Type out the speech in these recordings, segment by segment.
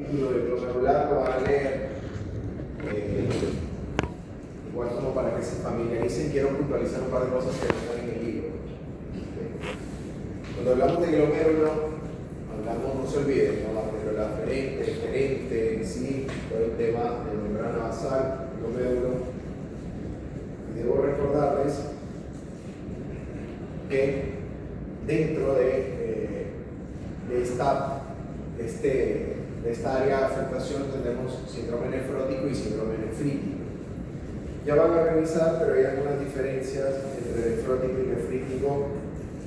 Título de glomerular lo van a leer, igual como para que se familiaricen. Quiero puntualizar un par de cosas que no están en el libro. Cuando hablamos de glomérulo, hablamos, no se olviden, ¿no? La glomerular ferente, sí, todo el tema de membrana basal, glomérulo. Y debo recordarles que dentro de esta área de afectación tenemos síndrome nefrótico y síndrome nefrítico. Ya van a revisar, pero hay algunas diferencias entre nefrótico y nefrítico.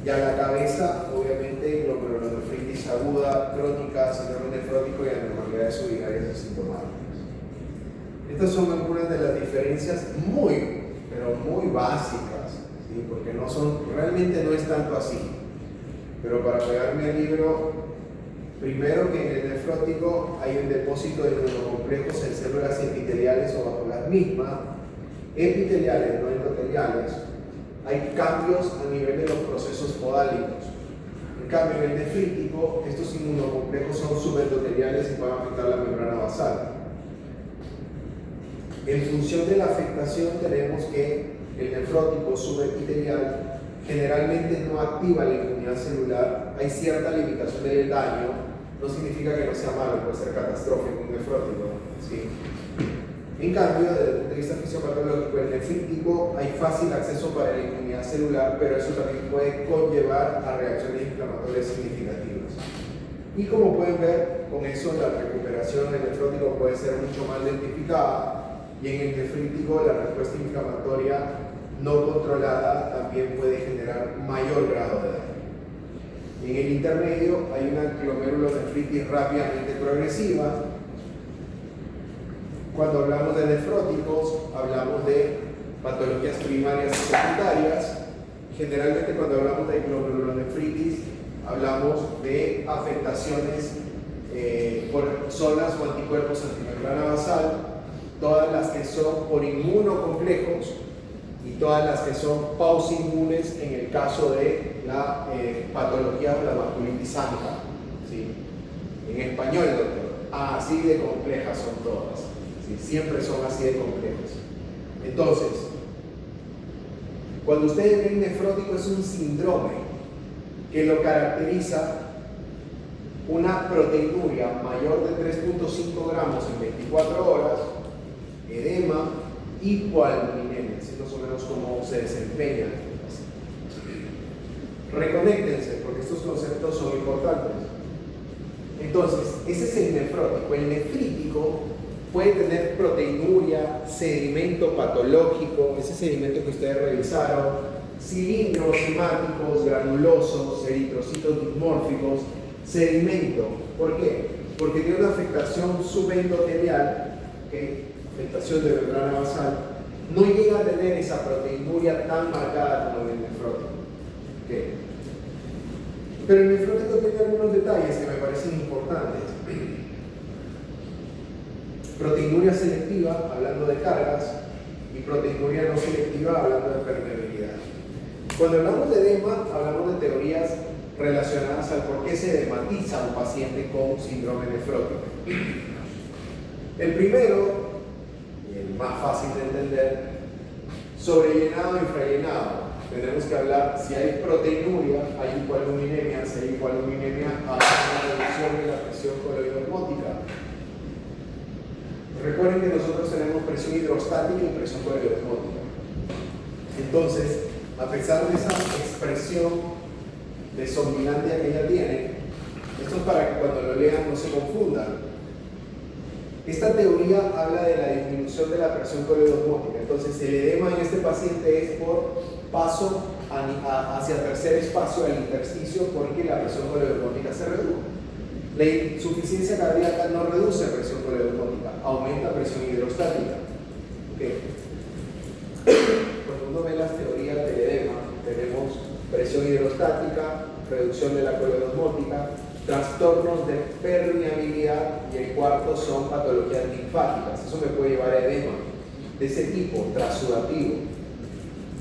Ya la cabeza, obviamente, glomerulonefritis aguda, crónica, síndrome nefrótico y anormalidades urinarias asintomáticas. Estas son algunas de las diferencias pero muy básicas, ¿sí? Porque realmente no es tanto así. Pero para pegarme al libro, primero que en el nefrótico hay un depósito de inmunocomplejos en células epiteliales o bajo las mismas, epiteliales, no endoteliales. Hay cambios a nivel de los procesos podálicos. En cambio, en el nefrítico, estos inmunocomplejos son subendoteliales y pueden afectar la membrana basal. En función de la afectación, tenemos que el nefrótico subepitelial generalmente no activa la inmunidad celular. Hay cierta limitación del daño. No significa que no sea malo, puede ser catastrófico un nefrótico, ¿sí? En cambio, desde el punto de vista fisiopatológico, el nefrítico hay fácil acceso para la inmunidad celular, pero eso también puede conllevar a reacciones inflamatorias significativas. Y como pueden ver, con eso la recuperación del nefrótico puede ser mucho más lentificada, y en el nefrítico la respuesta inflamatoria no controlada también puede generar mayor grado de daño. En el intermedio hay una glomerulonefritis rápidamente progresiva. Cuando hablamos de nefróticos, hablamos de patologías primarias y secundarias. Generalmente cuando hablamos de glomerulonefritis, hablamos de afectaciones por zonas o anticuerpos antimembrana basal, todas las que son por inmunocomplejos y todas las que son pausinmunes en el caso de la patología de la vasculitis ANCA, ¿sí? En español, doctor, así de complejas son todas, ¿sí? Siempre son así de complejas. Entonces, cuando ustedes ven nefrótico, es un síndrome que lo caracteriza una proteinuria mayor de 3.5 gramos en 24 horas, edema, hipoalbuminemia, así más o menos cómo se desempeña este paciente. Reconéctense, porque estos conceptos son importantes. Entonces, ese es el nefrótico. El nefrítico puede tener proteinuria, sedimento patológico, ese sedimento que ustedes revisaron, cilindros hemáticos granulosos, eritrocitos dismórficos, sedimento. ¿Por qué? Porque tiene una afectación subendotelial, afectación de membrana basal, no llega a tener esa proteinuria tan marcada como en el nefrótico. Pero el nefrótico tiene algunos detalles que me parecen importantes. Proteinuria selectiva, hablando de cargas, y proteinuria no selectiva, hablando de permeabilidad. Cuando hablamos de edema, hablamos de teorías relacionadas al por qué se edematiza un paciente con síndrome nefrótico. El primero, y el más fácil de entender, sobrellenado e infrallenado. Tenemos que hablar si hay proteinuria, hay hipoalbuminemia, si hay hipoalbuminemia, hay una reducción de la presión coloidosmótica. Recuerden que nosotros tenemos presión hidrostática y presión coloidosmótica. Entonces, a pesar de esa expresión desorbitante que ella tiene, esto es para que cuando lo lean no se confundan. Esta teoría habla de la disminución de la presión coloidosmótica. Entonces, el edema en este paciente es por paso hacia el tercer espacio del intersticio, porque la presión coloidosmótica se reduce. La insuficiencia cardíaca no reduce presión coloidosmótica, aumenta presión hidrostática. Cuando uno ve las teorías del edema, tenemos presión hidrostática, reducción de la coloidosmótica, trastornos de permeabilidad, y el cuarto son patologías linfáticas. Eso me puede llevar a edema de ese tipo, transudativo.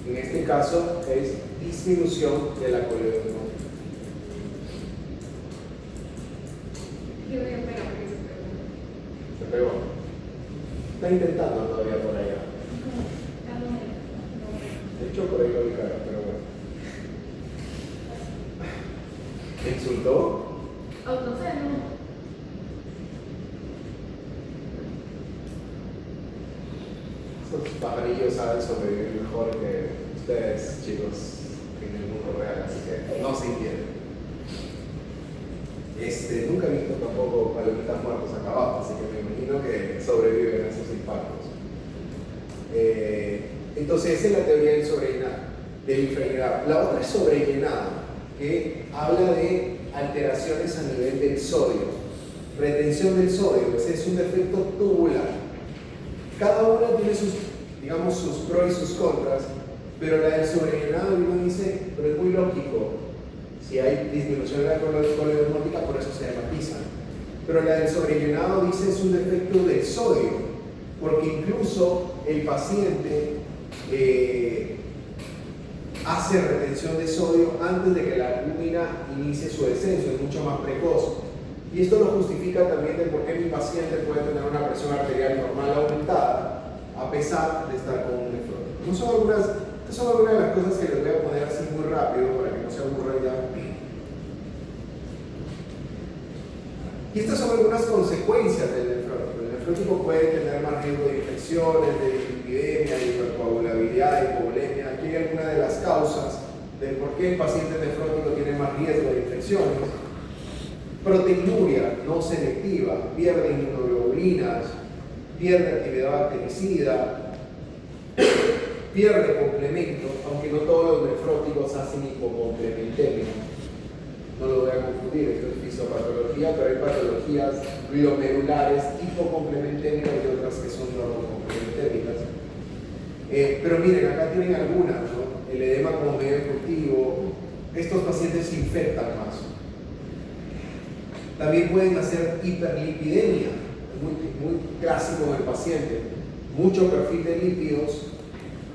En este caso es disminución de la coloidosmótica. Yo voy a esperar porque se pregunta. Está intentando todavía por allá. De hecho, por ahí lo ubicaron, pero bueno. ¿Me insultó? Autofeno. Esos pajarillos saben sobrevivir mejor que ustedes, chicos, en el mundo real, así que no se entienden. Nunca he visto tampoco palomitas muertos acá abajo, así que me imagino que sobreviven a esos impactos. Entonces, esa es la teoría del infrallenado. La otra es sobrellenado, que habla de alteraciones a nivel del sodio. Retención del sodio, ese es un defecto tubular. Cada una tiene sus, digamos, sus pros y sus contras, pero la del sobrellenado, uno dice, pero es muy lógico. Si hay disminución de la coleosmótica, por eso se hematiza. Pero la del sobrellenado dice es un defecto del sodio, porque incluso el paciente hace retención de sodio antes de que la albúmina inicie su descenso, es mucho más precoz. Y esto lo justifica también de por qué mi paciente puede tener una presión arterial normal aumentada, a pesar de estar con un nefrótico. Estas son algunas de las cosas que les voy a poner así muy rápido para que no se aburran ya. Y estas son algunas consecuencias del nefrótico. El nefrótico puede tener más riesgo de infecciones, de lipidemia, de hipercoagulabilidad, de hipovolemia. Aquí hay algunas de las causas de por qué el paciente nefrótico tiene más riesgo de infecciones. Proteinuria no selectiva, pierde inmunoglobulinas, pierde actividad bactericida, pierde complemento, aunque no todos los nefróticos hacen hipocomplementemia. No lo voy a confundir, esto es fisiopatología, pero hay patologías glomerulares hipocomplementémicas y otras que son normocomplementémicas. Pero miren, acá tienen algunas, ¿no? El edema como medio de cultivo. Estos pacientes se infectan más. También pueden hacer hiperlipidemia, muy clásico en el paciente. Mucho perfil de lípidos,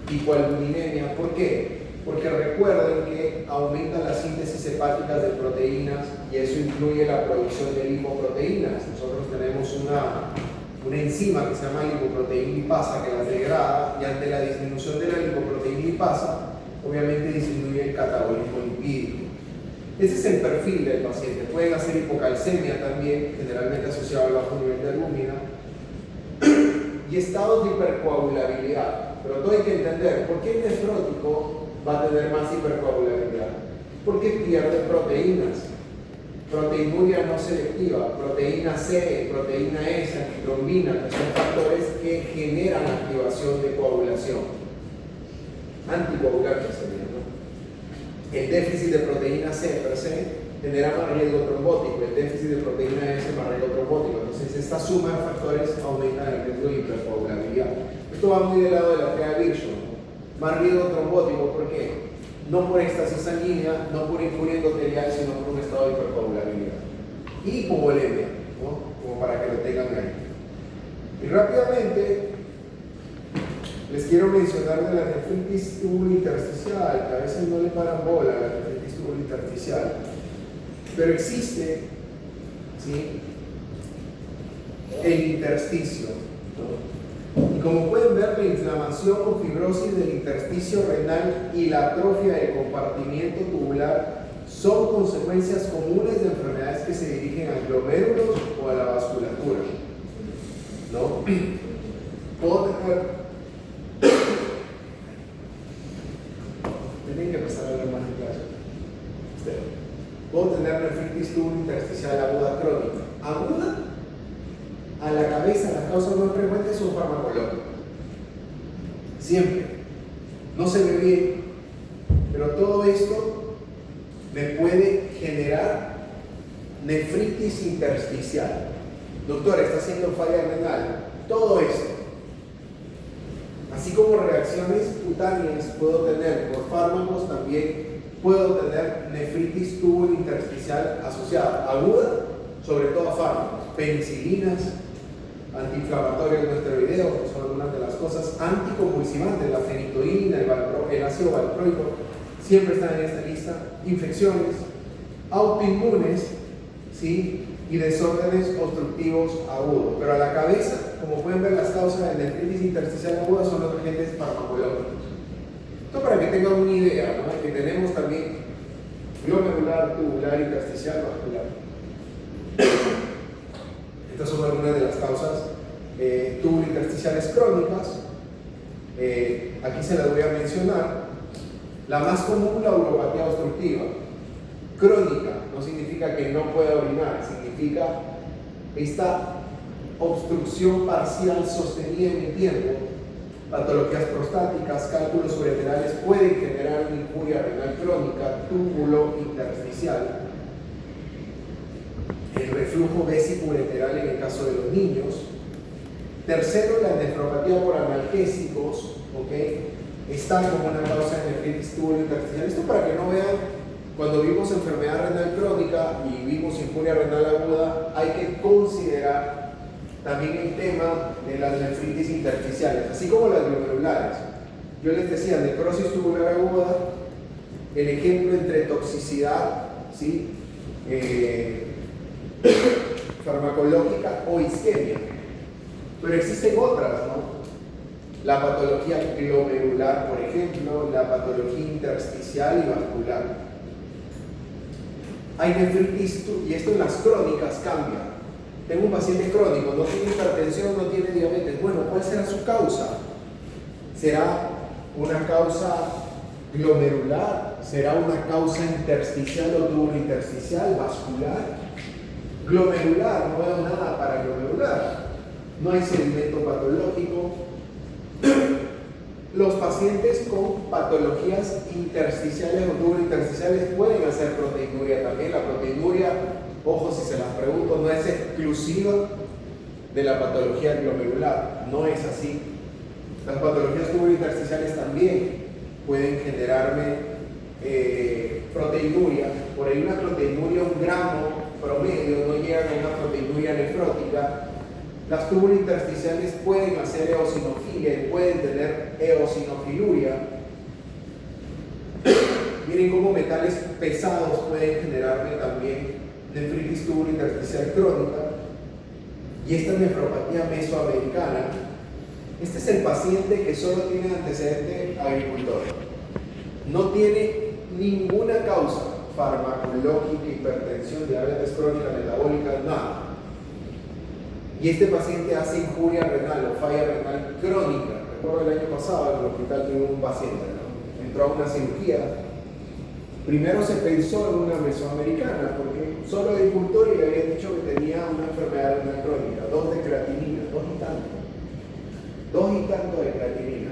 hipoalbuminemia. ¿Por qué? Porque recuerden que aumentan las síntesis hepáticas de proteínas y eso incluye la producción de lipoproteínas. Nosotros tenemos una enzima que se llama lipoproteína lipasa que las degrada y ante la disminución de la lipoproteína lipasa, obviamente disminuye el catabolismo lipídico. Ese es el perfil del paciente. Pueden hacer hipocalcemia también, generalmente asociado al bajo nivel de albúmina, y estados de hipercoagulabilidad. Pero todo hay que entender, ¿por qué el nefrótico va a tener más hipercoagulabilidad? Porque pierde proteínas. Proteinuria no selectiva, proteína C, proteína S, antitrombina, que son factores que generan activación de coagulación. Anticoagulante sería, ¿no? El déficit de proteína C per se genera más riesgo trombótico, el déficit de proteína S más riesgo trombótico. Entonces, esta suma de factores aumenta el riesgo de hipercoagulabilidad. Esto va muy del lado de la triada Virchow, ¿no? Más riesgo trombótico, ¿por qué? No por éxtasis sanguínea, no por infuria endotelial, sino por un estado de hipercoagulabilidad. Y hipovolemia, ¿no? Como para que lo tengan ahí. Y rápidamente les quiero mencionar de la nefritis tubulointersticial, que a veces no le paran bola a la nefritis tubulointersticial, pero existe, ¿sí?, el intersticio, ¿no? Y como pueden ver, la inflamación o fibrosis del intersticio renal y la atrofia del compartimiento tubular son consecuencias comunes de enfermedades que se dirigen a glomérulos o a la vasculatura, ¿no? Puedo tener... Tienen que empezar a hablar más en clase. Puedo tener nefritis tubulointersticial aguda crónica. Aguda, a la cabeza, las causas más frecuentes son farmacológicas. Siempre. No se ve bien, pero todo esto me puede generar nefritis intersticial. Doctor, está haciendo falla renal. Todo esto. Así como reacciones cutáneas puedo tener por fármacos, también puedo tener nefritis tubulointersticial asociada, aguda, sobre todo a fármacos, penicilinas, antiinflamatorios no esteroideos, que son algunas de las cosas, anticonvulsivantes, la fenitoína, el ácido valproico, siempre están en esta lista, infecciones, autoinmunes, ¿sí? y desórdenes obstructivos agudos. Pero a la cabeza, como pueden ver, las causas de nefritis intersticial aguda son los agentes farmacológicos. Esto para que tengan una idea, ¿no? Que tenemos también glomerular, tubular, intersticial, vascular. Estas son algunas de las causas tubulointersticiales crónicas. Aquí se las voy a mencionar. La más común, la uropatía obstructiva. Crónica no significa que no pueda orinar, significa esta obstrucción parcial sostenida en el tiempo. Patologías prostáticas, cálculos ureterales pueden generar una injuria renal crónica, túbulo intersticial. El reflujo vésico-ureteral en el caso de los niños. Tercero, la nefropatía por analgésicos, está como una causa de nefritis tubulointersticial. Esto para que no vean, cuando vimos enfermedad renal crónica y vimos injuria renal aguda, hay que considerar también el tema de las nefritis intersticiales, así como las glomerulares. Yo les decía, necrosis tubular aguda, el ejemplo entre toxicidad, ¿sí? Farmacológica o isquemia. Pero existen otras, ¿no? La patología glomerular, por ejemplo, la patología intersticial y vascular. Hay nefritis, y esto en las crónicas cambia. Tengo un paciente crónico, no tiene hipertensión, no tiene diabetes. Bueno, ¿cuál será su causa? ¿Será una causa glomerular? ¿Será una causa intersticial o tubulointersticial, vascular? Glomerular, no veo nada para glomerular. No hay sedimento patológico. Los pacientes con patologías intersticiales o tubulointersticiales pueden hacer proteinuria también. La proteinuria, ojo si se las pregunto, no es exclusiva de la patología glomerular, no es así. Las patologías tubulointersticiales también pueden generarme proteinuria. Por ahí una proteinuria, 1 gramo promedio, no llegan a una proteinuria nefrótica. Las tubulointersticiales pueden hacer eosinofilia y pueden tener eosinofiluria. Miren cómo metales pesados pueden generarme también nefritis tubulointersticial crónica. Y esta nefropatía mesoamericana, este es el paciente que solo tiene antecedente agricultor. No tiene ninguna causa farmacológica, hipertensión, diabetes crónica, metabólica, nada. Y este paciente hace injuria renal o falla renal crónica. Recuerdo el año pasado en el hospital tuve un paciente, ¿no? Entró a una cirugía. Primero se pensó en una mesoamericana porque solo agricultor y le habían dicho que tenía una enfermedad renal crónica, 2 de creatinina, 2 y tanto de creatinina,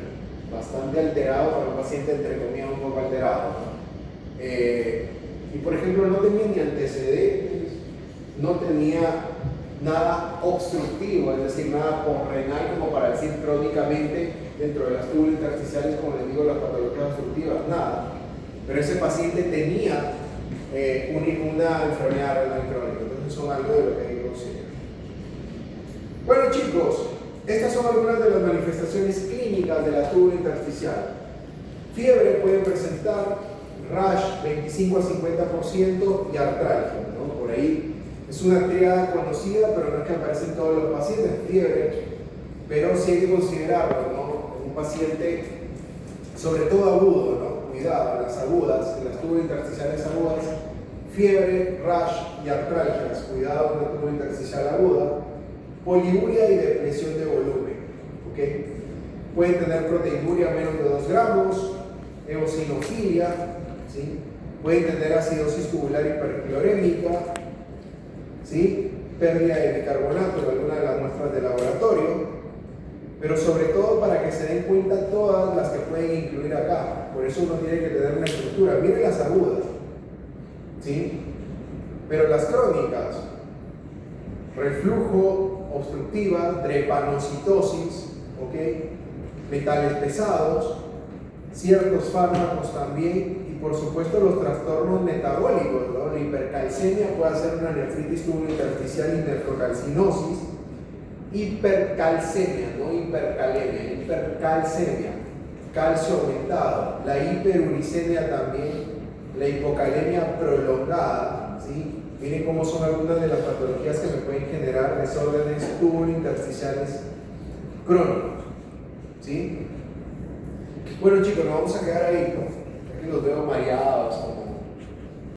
bastante alterado para un paciente entre comillas un poco alterado, ¿no? Y por ejemplo no tenía ni antecedentes, no tenía nada obstructivo, es decir, nada renal como para decir crónicamente dentro de las tubulointersticiales, como les digo, las patologías obstructivas, nada. Pero ese paciente tenía una enfermedad renal crónica, entonces son algo de lo que hay que considerar. Bueno chicos, estas son algunas de las manifestaciones clínicas de la tubulointersticial. Fiebre puede presentar, rash 25 a 50% y artralgia, ¿no? Por ahí es una triada conocida, pero no es que aparece en todos los pacientes, fiebre, pero sí hay que considerarlo, ¿no? Un paciente, sobre todo agudo, ¿no? Cuidado, en las agudas, en las tubulointersticiales agudas, fiebre, rash y artralgias, cuidado con la tubulointersticial aguda, poliuria y depresión de volumen, ¿ok? Pueden tener proteinuria menos de 2 gramos, eosinofilia, ¿sí? Pueden tener acidosis tubular hiperclorémica, ¿sí? Pérdida de bicarbonato en alguna de las muestras de laboratorio, pero sobre todo para que se den cuenta todas las que pueden incluir acá. Por eso uno tiene que tener una estructura. Miren las agudas, ¿sí? Pero las crónicas, reflujo obstructiva, drepanocitosis, ¿ok? Metales pesados, ciertos fármacos también, y por supuesto los trastornos metabólicos, ¿no? La hipercalcemia puede ser una nefritis tubulointersticial y nefrocalcinosis. Hipercalcemia, no hipercalemia, hipercalcemia, calcio aumentado, la hiperuricemia también, la hipocalemia prolongada, ¿sí? Miren cómo son algunas de las patologías que me pueden generar desórdenes tubulointersticiales crónicos. ¿Sí? Bueno chicos, nos vamos a quedar ahí, ¿no? Ya que los veo mareados.